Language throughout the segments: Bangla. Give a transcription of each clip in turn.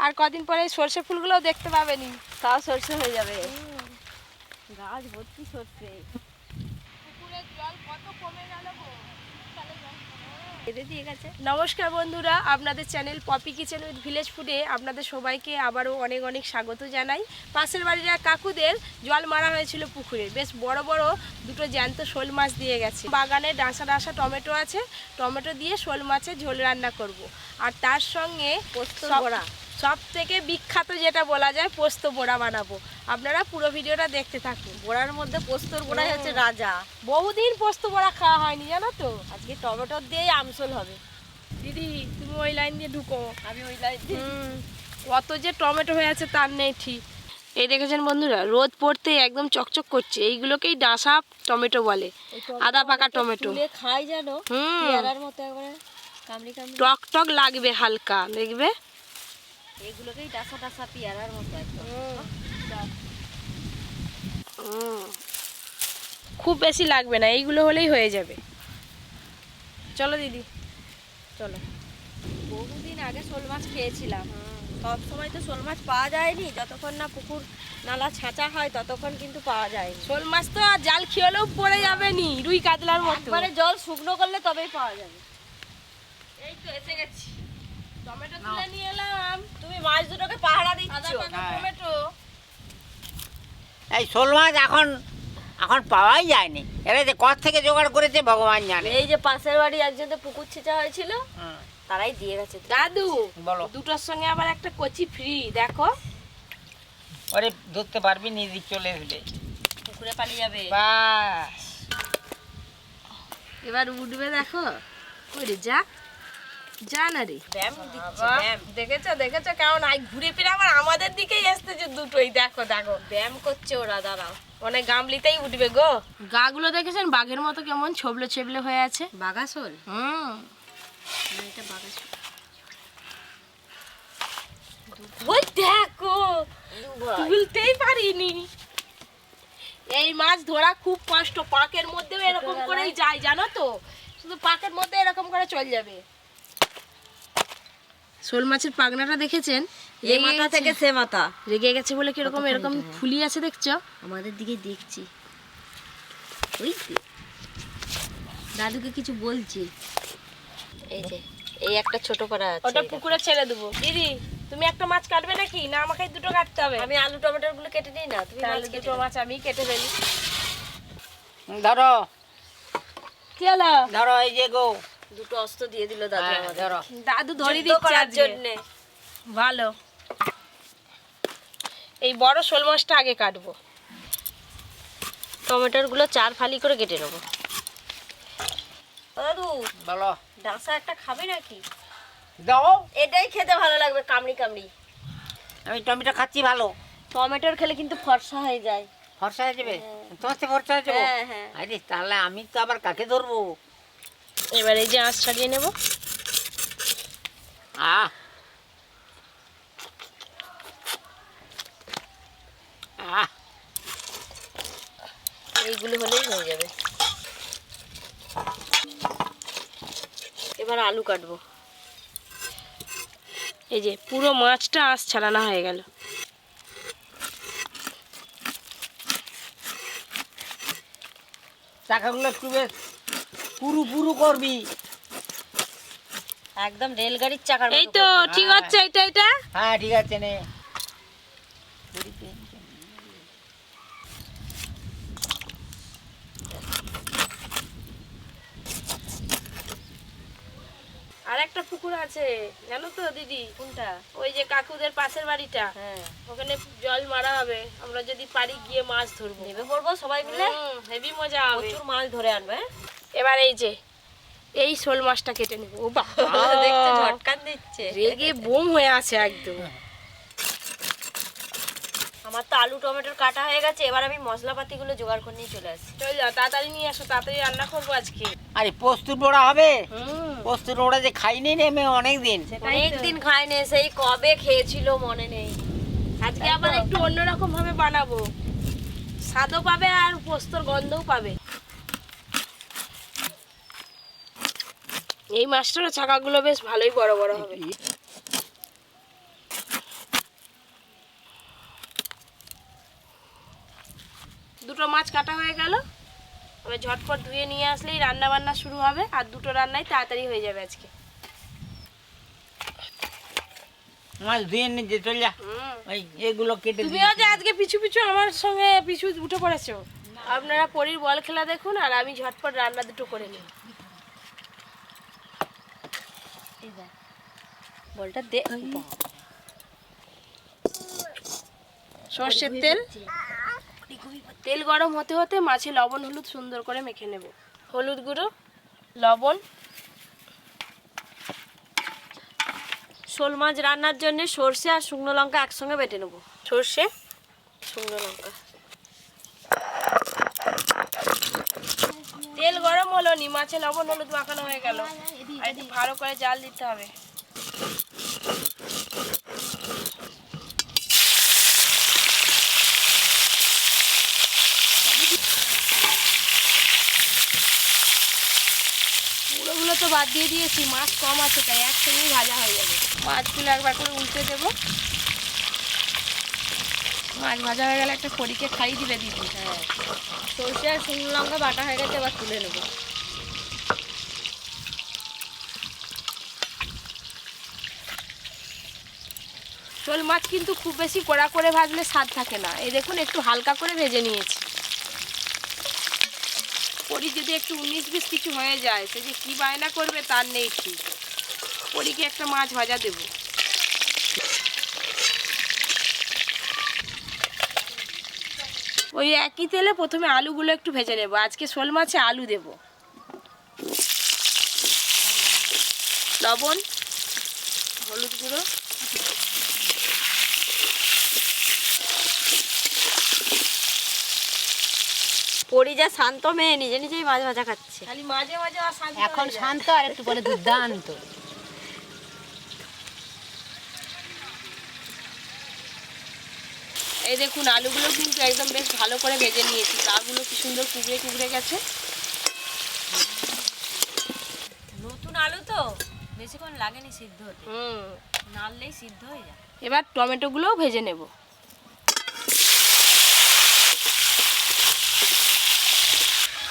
আর কদিন পরে সর্ষে ফুলগুলোও দেখতে পাবেনি, তাও সর্ষে হয়ে যাবে। গাছ ভর্তি সর্ষে। পুকুরের জল কত কমে গেল গো। এদের দিয়ে গেছে। নমস্কার বন্ধুরা, আপনাদের channel Popy kitchen with village ফুডে আপনাদের সবাইকে আবারও অনেক অনেক স্বাগত জানাই। পাশের বাড়ির কাকুদের জল মারা হয়েছিল পুকুরে, বেশ বড় বড় দুটো জ্যান্ত শোল মাছ দিয়ে গেছে। বাগানে ডাঁসা ডাঁসা টমেটো আছে, টমেটো দিয়ে শোল মাছের ঝোল রান্না করব। আর তার সঙ্গে পোস্ত বড়া, সব থেকে বিখ্যাত যেটা বলা যায় পোস্ত বড়া বানাবো। আপনারা পুরো ভিডিওটা দেখতে থাকুন। বড়ার মধ্যে পোস্তর বড়াই হচ্ছে রাজা। বহুদিন পোস্ত বড়া খাওয়া হয়নি জানো তো। আজকে টমেটো দিয়েই আমসল হবে। দিদি তুমি ওই লাইন দিয়ে ঢুকো, আমি ওই লাইন দিয়ে। কত যে টমেটো হয়ে আছে তার নেই ঠিক। এই দেখেছেন বন্ধুরা, রোদ পড়তে একদম চকচক করছে। এইগুলোকেই ডাঁসা টমেটো বলে, আদা পাকা টমেটো। তুলে খাই জানো, পেয়ারার মতো একবারে কামড়ি কামড়ি। টক টক লাগবে হালকা, দেখবে এগুলোকেই ডাসা ডাসা পেয়ারার মতো একদম। খুব বেশি লাগবে না, এইগুলো হলেই হয়ে যাবে। চলো দিদি চলো। বহুদিন আগে শোল মাছ খেয়েছিলাম, সব সময় তো শোল মাছ পাওয়া যায়নি। যতক্ষণ না পুকুর নালা ছাঁচা হয় ততক্ষণ কিন্তু পাওয়া যায়নি। শোল মাছ তো আর জাল খেয়েলেও পড়ে যাবে নি, রুই কাতলার মতো। একবারে জল শুকনো করলে তবেই পাওয়া যাবে। এই তো এসে গেছি, টমেটো তুলে নিয়ে এলাম। তুমি মাছ দুটোকে পাহারা আদা দিচ্ছ। পাকা টমেটো। এই শোল মাছ এখন পাওয়াই যায়নি। এরা যে কোথা থেকে জোগাড় করেছে ভগবান জানে। এই যে পাশের বাড়ি একজনের পুকুর ছেঁচা হয়েছিল, তারাই দিয়ে গেছে। দাদু বলো। দুটোর সঙ্গে আবার একটা কচি ফ্রি, দেখো। ওরে ধরতে পারবি নিদি চলে এসবে। পুকুরে পালিয়ে যাবে। বাস এবার উঠবে, দেখো ওরে যা যা না রে। ব্যায়াম দিচ্ছে, বাহ, ব্যায়াম। দেখেছো দেখেছো কেমন আই ঘুরে ফিরে আবার আমাদের দিকেই আসতেছে দুটোই। দেখো দেখো ব্যায়াম করছে ওরা, দাঁড়াও। অনেক গামলিতেই উঠবে গো। গাগুলো দেখেছেন বাঘের মতো কেমন ছবলে ছবলে হয়ে আছে। বাগাসোল, এটা বাগাসোল। ওই দেখো তুলতেই পারিনি। এই মাছ ধরা খুব কষ্ট, পাকের মধ্যেও এরকম করেই যায় জানো তো। শুধু পাকের মধ্যে এরকম করে চলে যাবে। শোল মাছের পাগনাটা দেখেছেন, এই মাথা থেকে সে মাথা রেগে গেছে বলে কিরকম এরকম ফুলি আছে দেখছো। আমাদের দিকে দেখছি। ওই দাদুকে কিছু বলছি। এই যে এই একটা ছোট করা আছে, ওটা পুকুরে ছেড়ে দেবো। দিদি তুমি একটা মাছ কাটবে নাকি, না আমাকে দুটো কাটতে হবে? আমি আলু টমেটোর গুলো কেটে নিই না, তুমি তাহলে মাছ দুটো মাছ আমি কেটে ফেলি। ধরো কি হলো? ধরো এই যে গো। দুটো অস্ত্র দিয়ে দিল দাদু হ্যাঁ, আমাদের। ধরো। দাদু ধরে যুদ্ধ দিচ্ছে করার আজকে। জন্যে। ভালো। এই বড় শোল মাছটা আগে কাটবো। টমেটোর গুলো 4 ফালি করে কেটে নেবো। দাদু বলো। ডাঁসা একটা খাবে নাকি? দাও। এটাই খেতে ভালো লাগবে, কামড়ি কামড়ি। আমি টমেটো খাচ্ছি ভালো। টমেটোর খেলে কিন্তু ফর্সা হয়ে যায়। ফর্সা হয়ে যাবে? তোমার থেকে ফর্সা হয়ে যাবো? হ্যাঁ, হ্যাঁ। আরে তাহলে আমি তো আবার কাকে ধরবো? এবার এই যে আঁশ ছাড়িয়ে নেব। আহ আহ এইগুলো হলেই হয়ে যাবে। এবার আলু কাটবো। এই যে পুরো মাছটা আঁশ ছাড়ানো হয়ে গেল। চাকাগুলো একটু বেশ পুরু পুরু করবি। একদম রেলগাড়ির চাকার মতো এই তো করবো। ঠিক হচ্ছে, এটা হ্যাঁ ঠিক আছে নে। আর একটা পুকুর আছে জানো তো দিদি। কোনটা? ওই যে কাকুদের পাশের বাড়িটা, হ্যাঁ, ওখানে জল মারা হবে। আমরা যদি পারি গিয়ে মাছ ধরবো। নেমে পড়বো সবাই মিলে। হেভি মজা হবে। প্রচুর মাছ ধরে আনবে। এবার এই যে এই শোল মাছটা কেটে নেবো। ও বাবা, দেখতে ঝটকান দিচ্ছে। রেগে বোম হয়ে আছে একদম। আমার তো আলু টমেটোর কাটা হয়ে গেছে। এবার আমি মশলাপাতি গুলো জোগাড় করে নিয়ে চলে আসি। চল যাও, তাড়াতাড়ি নিয়ে আসো, তাড়াতাড়ি রান্না করবো আজকে। আরে পোস্তুর বড়া হবে? পোস্তুর বড়া যে খাইনি নেমে অনেক দিন। অনেকদিন খাইনি, সেই কবে খেয়েছিল মনে নেই। আজকে আবার একটু অন্যরকম ভাবে বানাবো, স্বাদও পাবে আর পোস্তর গন্ধও পাবে। এই মাছটার চাকাগুলো বেশ ভালোই বড় বড় হবে। দুটো মাছ কাটা হয়ে গেল। এবার ঝটপট ধুয়ে নিয়ে আসলেই রান্না বান্না শুরু হবে, আর দুটো রান্নাই তাড়াতাড়ি হয়ে যাবে আজকে। মাছ ধুয়ে নিয়ে চলে যা, ওই এগুলো কেটে তুমিও যে আজকে পিছু পিছু আমার সঙ্গে পিছু উঠে পড়েছো। আপনারা পরীর বল খেলা দেখুন, আর আমি ঝটপট রান্না দুটো করে নিই। বলটা দে। সর্ষের তেল, তেল গরম হতে হতে মাছে লবণ হলুদ সুন্দর করে মেখে নেব। হলুদ গুঁড়ো, লবণ। শোল মাছ রান্নার জন্য সর্ষে আর শুকনো লঙ্কা একসঙ্গে বেটে নেবো। সর্ষে, শুকনো লঙ্কা। তেল গরম হলো নি, মাছে লবণ হলুদ মাখানো হয়ে গেল, আর একটু ভালো করে জাল দিতে হবে। পুরোগুলো তো বাদ দিয়ে দিয়েছি, মাছ কম আছে তাই একসঙ্গেই ভাজা হয়ে যাবে। মাছগুলো একবার করে উল্টে দেবো। মাছ ভাজা হয়ে গেলে একটা খড়িকে খাই দিবে দিদি। হ্যাঁ, সর্ষে আর শুকনো লঙ্কা বাটা হয়ে গেছে, এবার তুলে নেবো। শোল মাছ কিন্তু খুব বেশি কড়া করে ভাজলে স্বাদ থাকে না। এই দেখুন একটু হালকা করে ভেজে নিয়েছি। পরি যদি একটু 19-20 কিছু হয়ে যায়, সে যে কী বায়না করবে তার নেই ঠিক। পরিকে একটা মাছ ভাজা দেব। ওই একই তেলে প্রথমে আলুগুলো একটু ভেজে নেব। আজকে শোল মাছে আলু দেব। লবণ, হলুদ গুঁড়ো, পরি যা শান্ত মেয়ে, নিজে নিজেই মাছ ভাজা খাচ্ছে। খালি মাঝে মাঝে অশান্তি এখন হয়ে যায়। শান্ত, আর একটু পরে দুর্দান্ত। এই দেখুন আলুগুলো কিন্তু একদম বেশ ভালো করে ভেজে নিয়েছি। গাগুলো কি সুন্দর কুকড়ে কুকড়ে গেছে। নতুন আলু তো বেশিক্ষণ লাগেনি সিদ্ধ হতে, নাড়লেই সিদ্ধ হয়ে যায়। এবার টমেটোগুলোও ভেজে নেব।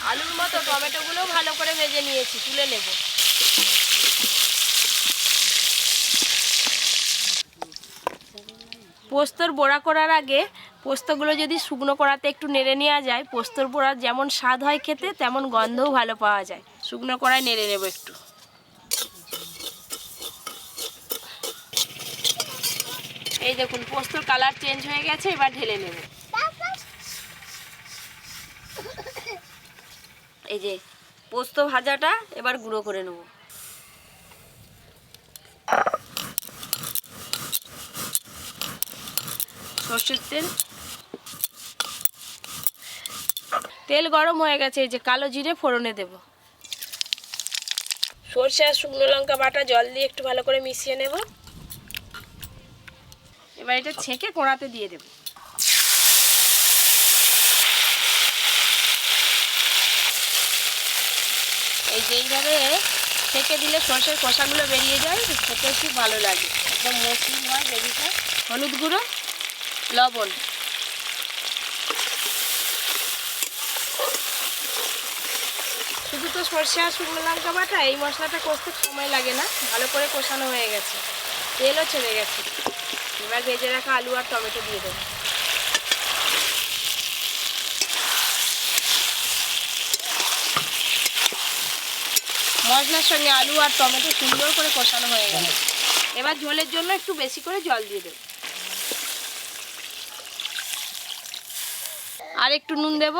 আলুর মতো টমেটোগুলোও ভালো করে ভেজে নিয়েছি, তুলে নেব। পোস্তর বড়া করার আগে পোস্তগুলো যদি শুকনো কড়াতে একটু নেড়ে নেওয়া যায়, পোস্তর বড়ার যেমন স্বাদ হয় খেতে, তেমন গন্ধও ভালো পাওয়া যায়। শুকনো কড়ায় নেড়ে নেব একটু। এই দেখুন পোস্তর কালার চেঞ্জ হয়ে গেছে, এবার ঢেলে নেব। এই যে পোস্ত ভাজাটা এবার গুঁড়ো করে নেবো। সর্ষের তেল, তেল গরম হয়ে গেছে, এই যে কালো জিরে ফোড়নে দেব। সর্ষে আর শুকনো লঙ্কা বাটা জল দিয়ে একটু ভালো করে মিশিয়ে নেব। এবার এটা ছেঁকে কড়াতে দিয়ে দেব। এই যে এইভাবে ছেঁকে দিলে সর্ষের খোসাগুলো বেরিয়ে যায়, খেতে খুব ভালো লাগে, একদম মসৃণ হয় গ্রেভিটা। হলুদ গুঁড়ো, লবণ, শুধু তো সর্ষে আর শুকনো লঙ্কা বাটা, এই মশলাটা কষতে সময় লাগে না, ভালো করে কষানো হয়ে গেছে, তেলও ছেড়ে গেছে। এবার ভেজে রাখা আলু আর টমেটো দিয়ে দেবো। মশলার সঙ্গে আলু আর টমেটো সুন্দর করে কষানো হয়ে গেল। এবার ঝোলের জন্য একটু বেশি করে জল দিয়ে দেব। আর একটু নুন দেব।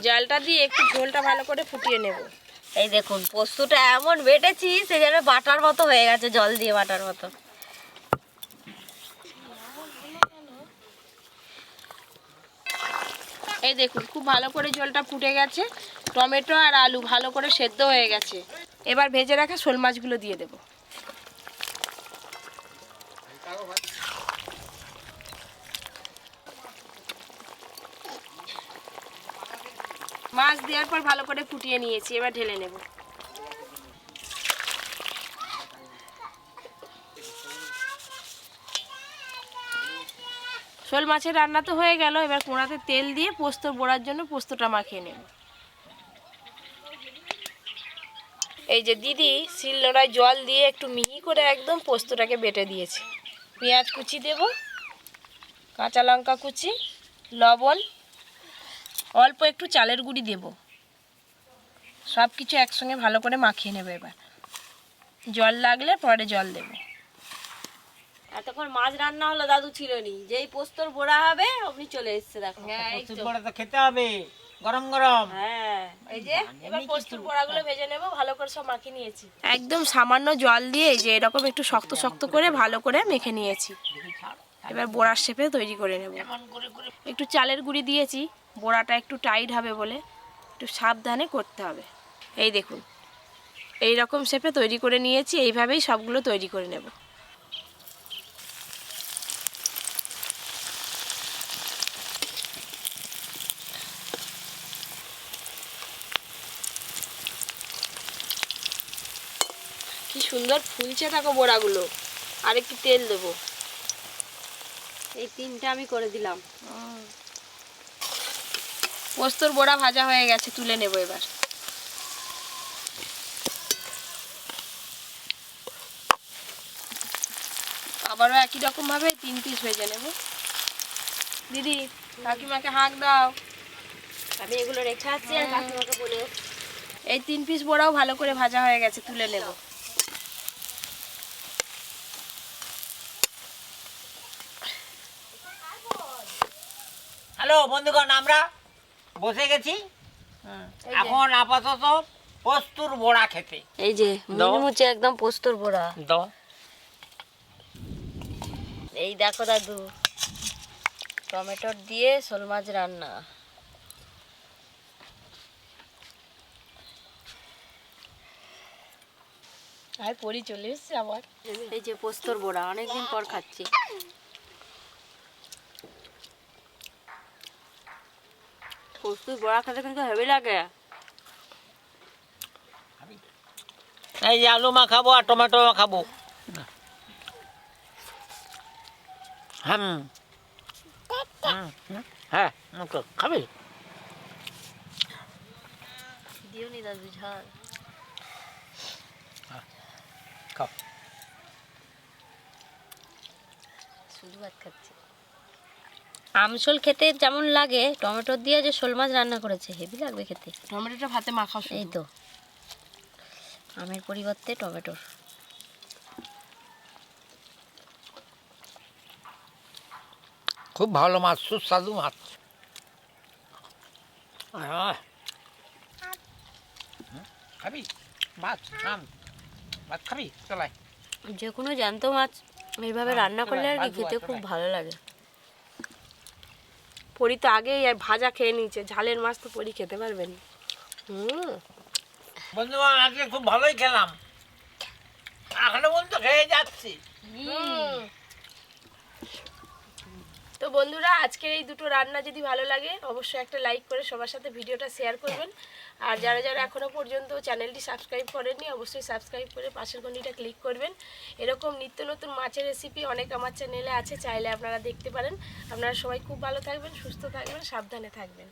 জলটা দিয়ে একটু ঝোলটা ভালো করে ফুটিয়ে নেব। এই দেখুন পোস্তটা এমন বেটেছি, সে যেন বাটার মতো হয়ে গেছে, জল দিয়ে বাটার মতো। এই দেখুন খুব ভালো করে ঝোলটা ফুটে গেছে, টমেটো আর আলু ভালো করে সেদ্ধ হয়ে গেছে। এবার ভেজে রাখা শোল মাছগুলো দিয়ে দেব। মাছ দেওয়ার পর ভালো করে ফুটিয়ে নিয়েছি, এবার ঢেলে নেব। শোল মাছের রান্না তো হয়ে গেল, এবার কোড়াতে তেল দিয়ে পোস্ত বড়ার জন্য পোস্তটা মাখিয়ে নেব। এই যে দিদি শিলনোড়ায় জল দিয়ে একটু মিহি করে একদম পোস্তটাকে বেটে দিয়েছে। পেঁয়াজ কুচি দেব, কাঁচা লঙ্কা কুচি, লবণ, অল্প একটু চালের গুঁড়ি দেব, সব কিছু একসঙ্গে ভালো করে মাখিয়ে নেবে। এবার জল লাগলে পরে জল দেব। এতক্ষণ মাছ রান্না হলো, দাদু ছিল নি, যেই পোস্তর বড়া হবে অমনি চলে এসছে দেখো। পোস্ত বড়া তো খেতে হবে গরম গরম। হ্যাঁ এই যে এবার পোস্তর বড়াগুলো ভেজে নেব, ভালো করে সব মাখিয়ে নিয়েছি। একদম সামান্য জল দিয়ে এই যে এরকম একটু শক্ত শক্ত করে ভালো করে মেখে নিয়েছি। এবার বড়ার শেপে তৈরি করে নেব। একটু চালের গুঁড়ি দিয়েছি, বড়াটা একটু টাইট হবে বলে একটু সাবধানে করতে হবে। এই দেখুন এই রকম শেপে তৈরি করে নিয়েছি, এইভাবেই সবগুলো তৈরি করে নেব। কি সুন্দর ফুলছে দেখো বড়াগুলো। আর একটু তেল দেবো। এই তিনটা আমি করে দিলাম। পোস্তর বড়া ভাজা হয়ে গেছে, তুলে নেব এবার। আবারও একই রকম ভাবে 3 পিস ভেজে নেব। দিদি কাকিমাকে হাঁক দাও। আমি এগুলো রেখে আসছি আর কাকিমাকে বলে এই 3 পিস বড়াও ভালো করে ভাজা হয়ে গেছে, তুলে নেব। হ্যালো বন্ধুগণ, আমরা বসে গেছি এখন আপাতত পোস্তুর বড়া খেতে। এই যে দাও। মুচমুচে একদম পোস্তর বড়া। দাও। এই দেখো দাদু, টমেটোর দিয়ে শোল মাছ রান্না। আর পরি চলে এসছে আবার। এই যে পোস্তর বড়া, অনেকদিন পর খাচ্ছি। পোস্তর বড়া খেতে কিন্তু হেভি লাগে। এই যে আলু মাখাবো আর টমেটো মাখাবো। হ্যাঁ খাবি? দিও নি দাদু ঝাল। খাও। শুধু ভাত খাচ্ছি। আমশোল খেতে যেমন লাগে, টমেটো দিয়ে যে শোল মাছ রান্না করেছে হেভি লাগবে খেতে। টমেটোটা ভাতে মাখাও। এই তো আমের পরিবর্তে টমেটোর। খুব ভালো মাছ, সুস্বাদু মাছ। খাবি মাছ? মাছ খাবি? চলাই। যে কোনো জ্যান্ত মাছ এইভাবে রান্না করলে আর কি খেতে খুব ভালো লাগে। পরি তো আগেই ভাজা খেয়ে নিয়েছে, ঝালের মাছ তো পরি খেতে পারবেন। বন্ধুগণ আজকে খুব ভালোই খেলাম, এখনো পর্যন্ত খেয়ে যাচ্ছি। তো বন্ধুরা আজকের এই দুটো রান্না যদি ভালো লাগে অবশ্যই একটা লাইক করে সবার সাথে ভিডিওটা শেয়ার করবেন। আর যারা যারা এখনও পর্যন্ত চ্যানেলটি সাবস্ক্রাইব করেননি অবশ্যই সাবস্ক্রাইব করে পাশের ঘন্টিটা ক্লিক করবেন। এরকম নিত্য নতুন মাছের রেসিপি অনেক আমার চ্যানেলে আছে, চাইলে আপনারা দেখতে পারেন। আপনারা সবাই খুব ভালো থাকবেন, সুস্থ থাকবেন, সাবধানে থাকবেন।